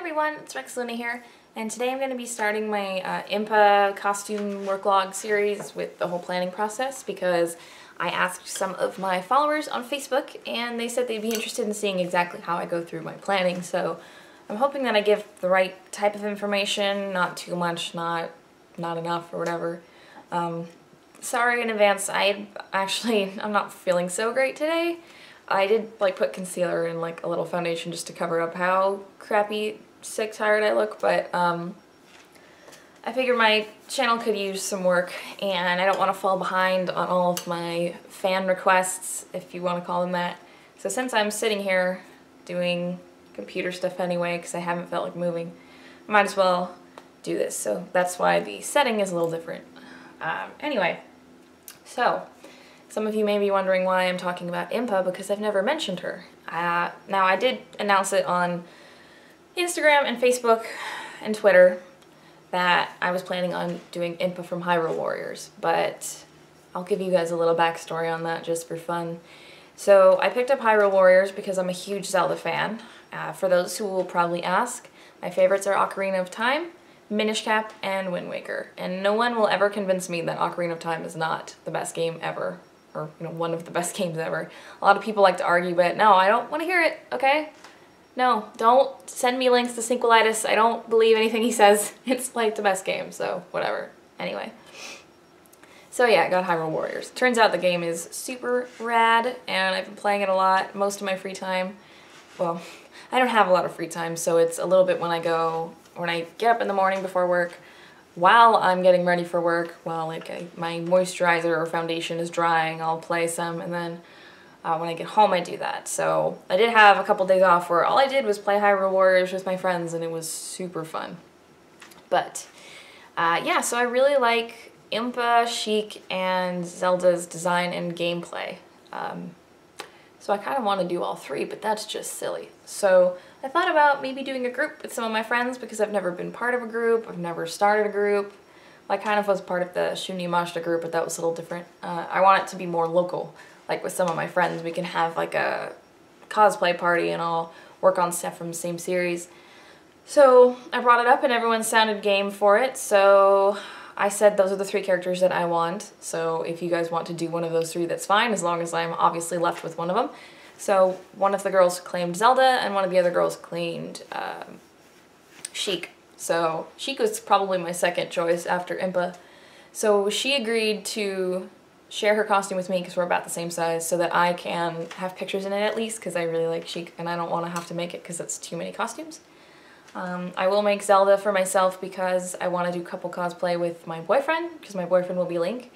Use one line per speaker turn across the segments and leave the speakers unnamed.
everyone, it's Luna here, and today I'm going to be starting my Impa costume worklog series with the whole planning process because I asked some of my followers on Facebook and they said they'd be interested in seeing exactly how I go through my planning, so I'm hoping that I give the right type of information, not too much, not enough or whatever. Sorry in advance, I'm not feeling so great today. I did put concealer and a little foundation just to cover up how crappy, sick, tired I look, but I figured my channel could use some work and I don't want to fall behind on all of my fan requests, if you want to call them that. So since I'm sitting here doing computer stuff anyway because I haven't felt like moving, I might as well do this. So that's why the setting is a little different. Anyway, so some of you may be wondering why I'm talking about Impa because I've never mentioned her. Now I did announce it on Instagram and Facebook and Twitter that I was planning on doing Impa from Hyrule Warriors, but I'll give you guys a little backstory on that just for fun. So I picked up Hyrule Warriors because I'm a huge Zelda fan. For those who will probably ask, my favorites are Ocarina of Time, Minish Cap, and Wind Waker, and no one will ever convince me that Ocarina of Time is not the best game ever. Or, one of the best games ever. A lot of people like to argue, but no, I don't want to hear it, okay? No, don't send me links to Syncolitis. I don't believe anything he says. It's the best game, so whatever. Anyway. So yeah, I got Hyrule Warriors. Turns out the game is super rad, and I've been playing it a lot, most of my free time. Well, I don't have a lot of free time, so it's a little bit when I get up in the morning before work, while I'm getting ready for work, while my moisturizer or foundation is drying, I'll play some, and then when I get home I do that. So I did have a couple days off where all I did was play Hyrule Warriors with my friends and it was super fun. But yeah, so I really like Impa, Sheik, and Zelda's design and gameplay. So I kind of want to do all three, but that's just silly. So I thought about maybe doing a group with some of my friends because I've never been part of a group, I've never started a group. I kind of was part of the Shunimashita group, but that was a little different. I want it to be more local, with some of my friends. We can have a cosplay party and all work on stuff from the same series. So I brought it up and everyone sounded game for it, so I said those are the three characters that I want, so if you guys want to do one of those three, that's fine, as long as I'm obviously left with one of them. So one of the girls claimed Zelda, and one of the other girls claimed Sheik. So Sheik was probably my second choice after Impa. So she agreed to share her costume with me because we're about the same size, so that I can have pictures in it at least, because I really like Sheik, and I don't want to have to make it because it's too many costumes. I will make Zelda for myself because I want to do couple cosplay with my boyfriend, because my boyfriend will be Link.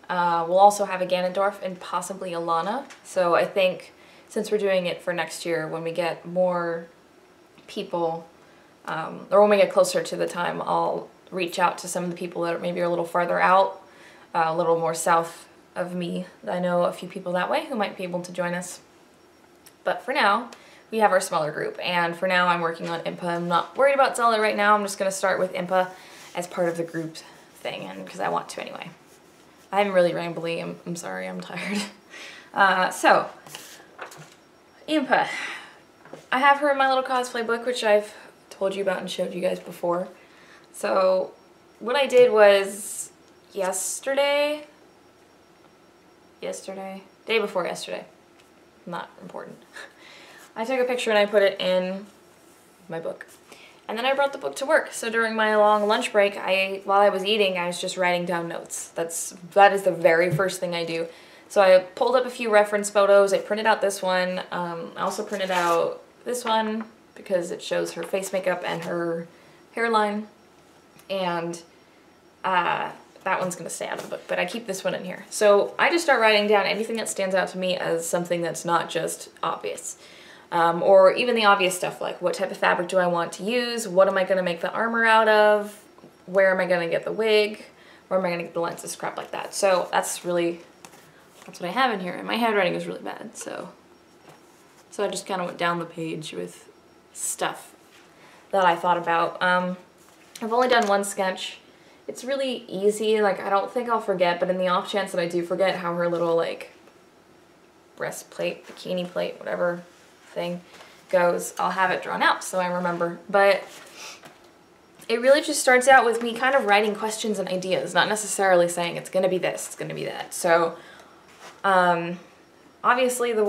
We'll also have a Ganondorf and possibly a Lana, so I think since we're doing it for next year, when we get more people, or when we get closer to the time, I'll reach out to some of the people that maybe are a little farther out, a little more south of me. I know a few people that way who might be able to join us. But for now, we have our smaller group, and for now I'm working on Impa. I'm not worried about Zelda right now. I'm just going to start with Impa as part of the group thing, and because I want to anyway. I'm really rambly. I'm sorry, I'm tired. So, Impa. I have her in my little cosplay book, which I've told you about and showed you guys before. So, what I did was day before yesterday. Not important. I took a picture and I put it in my book. And then I brought the book to work. So during my long lunch break, while I was eating, I was just writing down notes. That is the very first thing I do. So I pulled up a few reference photos. I printed out this one. I also printed out this one because it shows her face makeup and her hairline. And that one's going to stay out of the book, but I keep this one in here. So I just start writing down anything that stands out to me as something that's not just obvious. Or even the obvious stuff, like what type of fabric do I want to use, what am I going to make the armor out of, where am I going to get the wig, where am I going to get the lenses, crap like that. So that's what I have in here, and my handwriting is really bad, so I just kind of went down the page with stuff that I thought about. I've only done one sketch. It's really easy, I don't think I'll forget, but in the off chance that I do forget, how her little, breastplate, bikini plate, whatever thing goes, I'll have it drawn out so I remember. But it really just starts out with me kind of writing questions and ideas, not necessarily saying it's gonna be this, it's gonna be that. So obviously the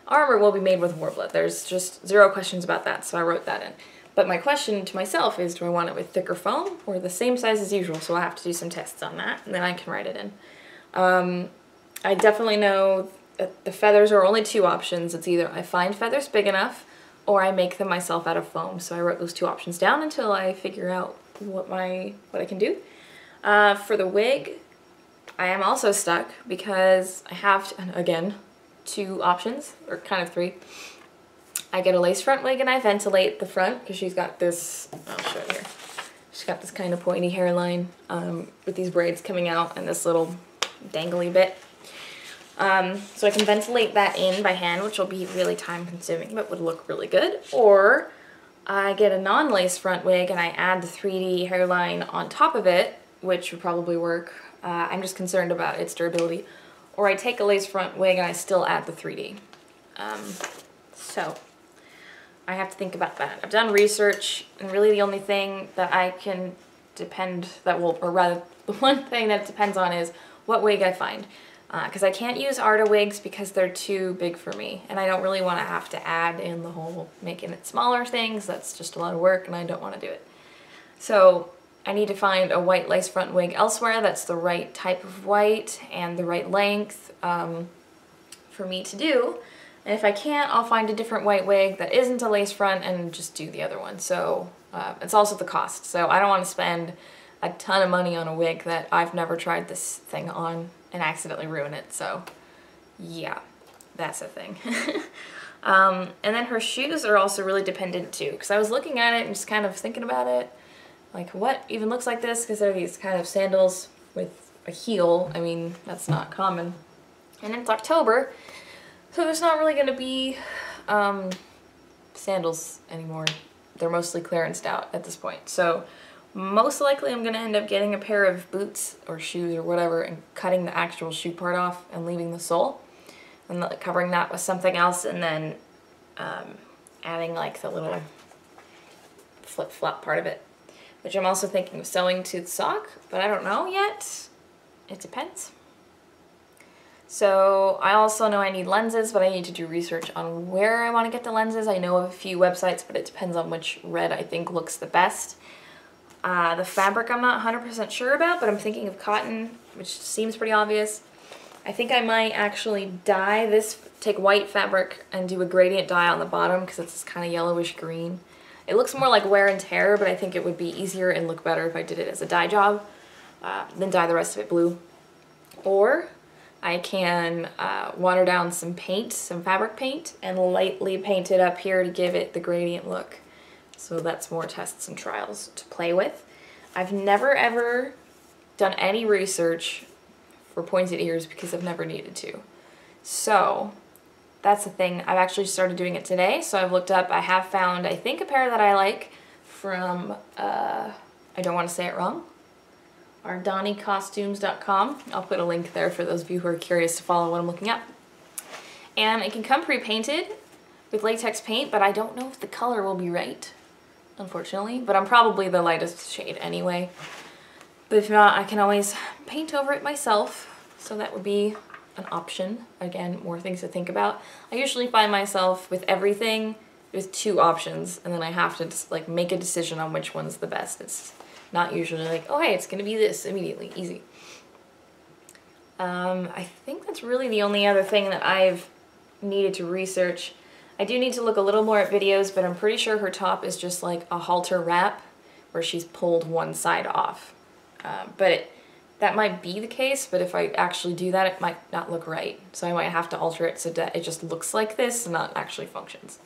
armor will be made with Warblood. There's just 0 questions about that, so I wrote that in. But my question to myself is, do I want it with thicker foam or the same size as usual? So I'll have to do some tests on that, and then I can write it in. I definitely know that the feathers are only 2 options. It's either I find feathers big enough or I make them myself out of foam. So I wrote those 2 options down until I figure out what I can do. For the wig, I am also stuck because I have, again, 2 options, or kind of 3. I get a lace front wig and I ventilate the front because she's got this, I'll show it here. She's got this kind of pointy hairline with these braids coming out and this little dangly bit. So I can ventilate that in by hand, which will be really time consuming but would look really good. Or I get a non-lace front wig and I add the 3D hairline on top of it, which would probably work. I'm just concerned about its durability. Or I take a lace front wig and I still add the 3D. So I have to think about that. I've done research, and really the only thing that I can or rather the one thing that it depends on is what wig I find. Because I can't use Arta wigs because they're too big for me, and I don't really want to have to add in the whole making it smaller things. That's just a lot of work and I don't want to do it. So I need to find a white lace front wig elsewhere that's the right type of white and the right length for me to do. And if I can't, I'll find a different white wig that isn't a lace front and just do the other one. So it's also the cost. So I don't want to spend a ton of money on a wig that I've never tried this thing on and accidentally ruin it. So yeah, that's a thing. And then her shoes are also really dependent too, because I was looking at it and just kind of thinking about it. Like, what even looks like this? Because they're these kind of sandals with a heel. I mean, that's not common. And it's October, so there's not really going to be sandals anymore. They're mostly clearanced out at this point. So most likely I'm going to end up getting a pair of boots or shoes or whatever and cutting the actual shoe part off and leaving the sole. And covering that with something else, and then adding like the little flip-flop part of it. Which I'm also thinking of sewing to the sock, but I don't know yet. It depends. So I also know I need lenses, but I need to do research on where I want to get the lenses. I know of a few websites, but it depends on which red I think looks the best. The fabric I'm not 100% sure about, but I'm thinking of cotton, which seems pretty obvious. I think I might actually dye this, take white fabric and do a gradient dye on the bottom because it's kind of yellowish green. It looks more like wear and tear, but I think it would be easier and look better if I did it as a dye job, then dye the rest of it blue. Or I can water down some paint, some fabric paint, and lightly paint it up here to give it the gradient look. So that's more tests and trials to play with. I've never ever done any research for pointed ears because I've never needed to. So that's the thing. I've actually started doing it today. So I've looked up, I have found, I think, a pair that I like from, I don't want to say it wrong, ardanicostumes.com. I'll put a link there for those of you who are curious to follow what I'm looking at. And it can come pre-painted with latex paint, but I don't know if the color will be right, unfortunately. But I'm probably the lightest shade anyway. But if not, I can always paint over it myself. So that would be an option. Again, more things to think about. I usually find myself with everything with 2 options, and then I have to just like make a decision on which one's the best. It's not usually like, oh hey, it's gonna be this immediately, easy. I think that's really the only other thing that I've needed to research. I do need to look a little more at videos, but I'm pretty sure her top is just like a halter wrap where she's pulled one side off. That might be the case, but if I actually do that, it might not look right. So I might have to alter it so that it just looks like this and not actually functions.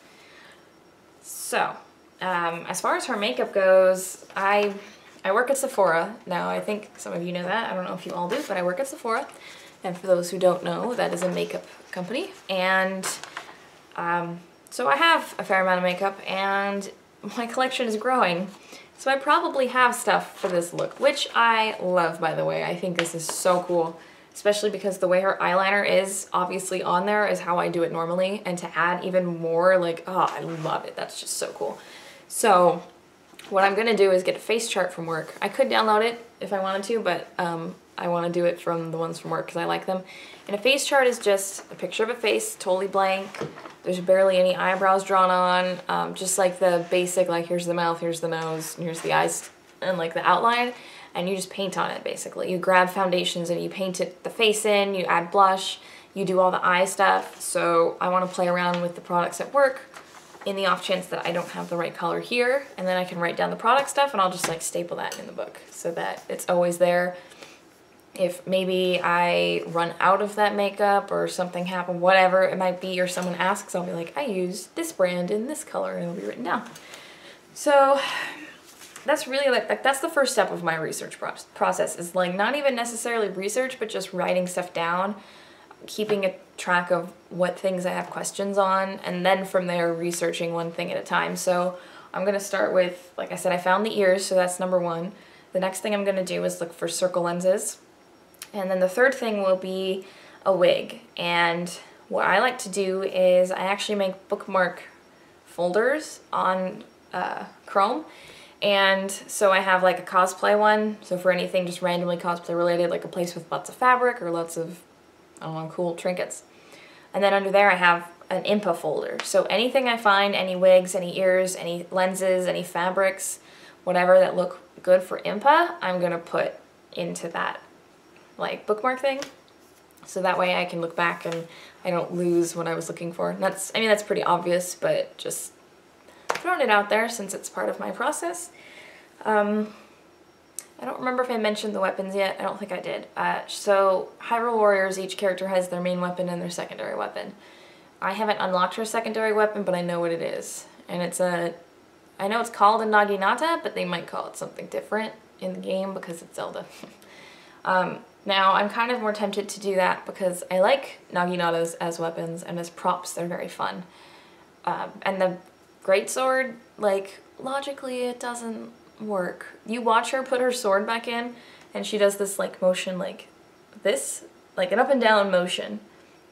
So, as far as her makeup goes, I work at Sephora. Now, I think some of you know that. I don't know if you all do, but I work at Sephora. And for those who don't know, that is a makeup company. And so I have a fair amount of makeup, and my collection is growing. So I probably have stuff for this look, which I love, by the way. I think this is so cool. especially because the way her eyeliner is obviously on there is how I do it normally, and to add even more, like, oh, I love it. That's just so cool. So what I'm gonna do is get a face chart from work. I could download it if I wanted to, but I want to do it from the ones from work because I like them. And a face chart is just a picture of a face, totally blank. There's barely any eyebrows drawn on, just like the basic, like here's the mouth, here's the nose, and here's the eyes, and like the outline, and you just paint on it basically. You grab foundations and you paint the face in, you add blush, you do all the eye stuff. So I want to play around with the products at work in the off chance that I don't have the right color here, and then I can write down the product stuff and I'll just like staple that in the book so that it's always there. If maybe I run out of that makeup or something happened, whatever it might be, or someone asks, I'll be like, I used this brand in this color, and it'll be written down. So that's really like that's the first step of my research process, is like not even necessarily research, but just writing stuff down, keeping a track of what things I have questions on, and then from there researching one thing at a time. So I'm gonna start with, like I said, I found the ears, so that's number one. The next thing I'm gonna do is look for circle lenses. And then the third thing will be a wig. And what I like to do is I actually make bookmark folders on Chrome. And so I have like a cosplay one. So for anything just randomly cosplay related, like a place with lots of fabric or lots of, I don't know, cool trinkets. And then under there I have an Impa folder. So anything I find, any wigs, any ears, any lenses, any fabrics, whatever that look good for Impa, I'm gonna put into that like bookmark thing, so that way I can look back and I don't lose what I was looking for. And that's, I mean, that's pretty obvious, but just throwing it out there since it's part of my process. I don't remember if I mentioned the weapons yet. I don't think I did. So Hyrule Warriors, each character has their main weapon and their secondary weapon. I haven't unlocked her secondary weapon, but I know what it is. And it's a, I know it's called a Naginata, but they might call it something different in the game because it's Zelda. Now, I'm kind of more tempted to do that because I like Naginatas as weapons, and as props, they're very fun. And the greatsword, like, logically, it doesn't work. You watch her put her sword back in, and she does this, like, motion like this, like an up and down motion,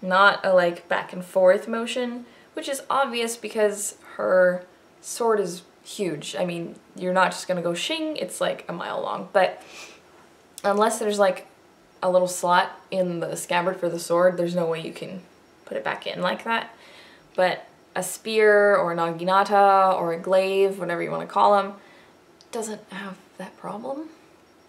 not a, like, back and forth motion, which is obvious because her sword is huge. I mean, you're not just gonna go shing, it's, like, a mile long, but unless there's, like, a little slot in the scabbard for the sword, there's no way you can put it back in like that. But a spear or a naginata or a glaive, whatever you want to call them, doesn't have that problem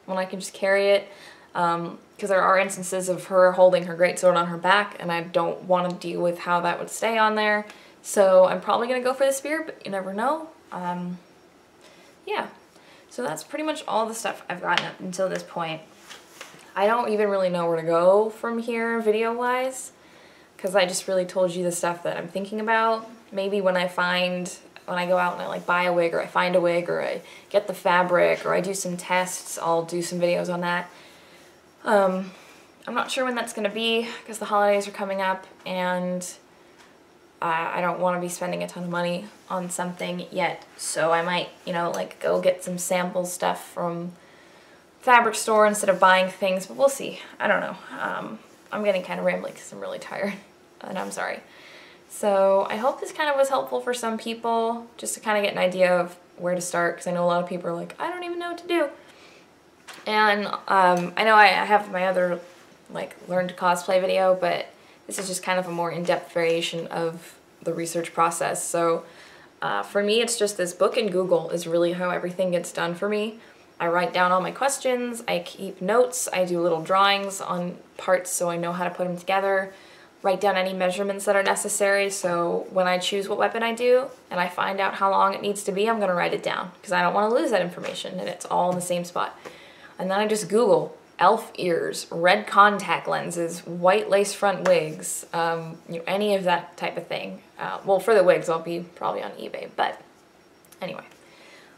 when I can just carry it. Because there are instances of her holding her greatsword on her back, and I don't want to deal with how that would stay on there. So I'm probably going to go for the spear, but you never know. Yeah, so that's pretty much all the stuff I've gotten up until this point. I don't even really know where to go from here video-wise, because I just really told you the stuff that I'm thinking about. Maybe when I go out and I like buy a wig, or I find a wig, or I get the fabric, or I do some tests, I'll do some videos on that. I'm not sure when that's going to be, because the holidays are coming up, and I don't want to be spending a ton of money on something yet, so I might, you know, like go get some sample stuff from fabric store instead of buying things, but we'll see. I don't know. I'm getting kind of rambly because I'm really tired, and I'm sorry. So I hope this kind of was helpful for some people, just to kind of get an idea of where to start, because I know a lot of people are like, I don't even know what to do. And I know I have my other like learn to cosplay video, but this is just kind of a more in-depth variation of the research process. So for me, it's just this book and Google is really how everything gets done for me. I write down all my questions, I keep notes, I do little drawings on parts so I know how to put them together, write down any measurements that are necessary, so when I choose what weapon I do and I find out how long it needs to be, I'm going to write it down because I don't want to lose that information, and it's all in the same spot. And then I just Google elf ears, red contact lenses, white lace front wigs, you know, any of that type of thing. Well, for the wigs, I'll be probably on eBay, but anyway.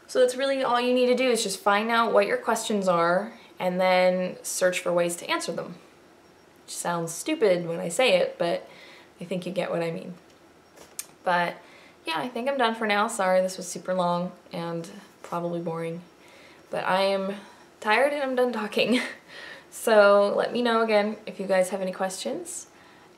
So that's really all you need to do, is just find out what your questions are and then search for ways to answer them. Which sounds stupid when I say it, but I think you get what I mean. But yeah, I think I'm done for now. Sorry, this was super long and probably boring, but I am tired and I'm done talking. So let me know again if you guys have any questions,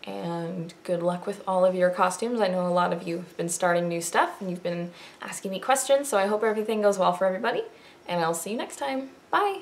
and good luck with all of your costumes. I know a lot of you have been starting new stuff and you've been asking me questions, so I hope everything goes well for everybody, and I'll see you next time. Bye!